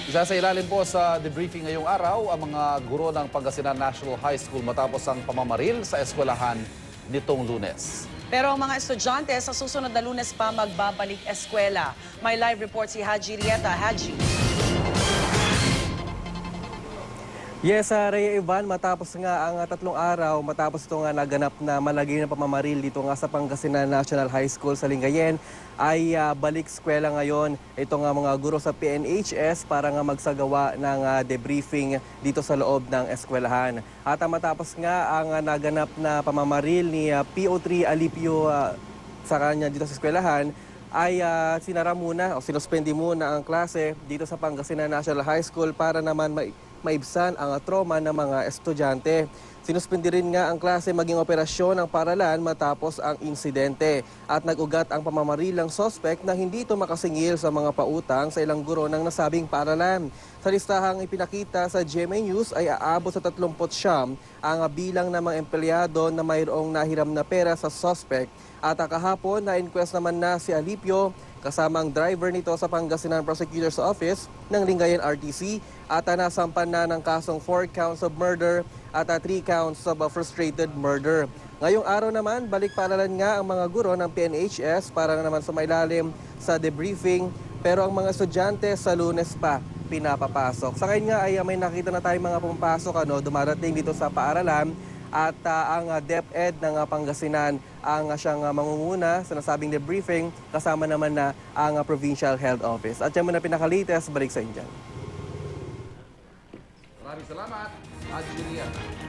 Isa sa ilalim po sa debriefing ngayong araw ang mga guro ng Pangasinan National High School matapos ang pamamaril sa eskwelahan nitong Lunes. Pero ang mga estudyante sa susunod na Lunes pa magbabalik eskwela. May live report si Haji Rieta. Haji. Yes, Rhea Ivan, matapos nga ang 3 araw, matapos ito nga naganap na malagay na pamamaril dito nga sa Pangasinan National High School sa Lingayen, ay balik eskwela ngayon. Ito nga mga guro sa PNHS para nga magsagawa ng debriefing dito sa loob ng eskwelahan. At matapos nga ang naganap na pamamaril ni PO3 Alipio sa kanya dito sa eskwelahan, ay sinara muna o sinuspende muna ang klase dito sa Pangasinan National High School para naman maibsan ang trauma ng mga estudyante. Sinuspindi rin nga ang klase maging operasyon ng paaralan matapos ang insidente at nag-ugat ang pamamarilang sospek na hindi ito makasingil sa mga pautang sa ilang guro ng nasabing paaralan. Sa listahang ipinakita sa GMA News ay aabot sa 39 ang bilang ng mga empleyado na mayroong nahiram na pera sa sospek. At kahapon na-inquest naman na si Alipio kasama ang driver nito sa Pangasinan Prosecutor's Office ng Lingayen RTC at nasampan na ng kasong 4 counts of murder at 3 counts of frustrated murder. Ngayong araw naman, balik paaralan nga ang mga guro ng PNHS para naman sumailalim sa debriefing, pero ang mga estudyante sa Lunes pa pinapapasok. Sa ngayon nga ay may nakita na tayong mga pumapasok dumarating dito sa paaralan. At ang DepEd ng Pangasinan ang siyang mangunguna sa nasabing debriefing kasama naman na ang Provincial Health Office. At yan muna pinakalites, balik sa inyo. Maraming salamat, Haji Rieta.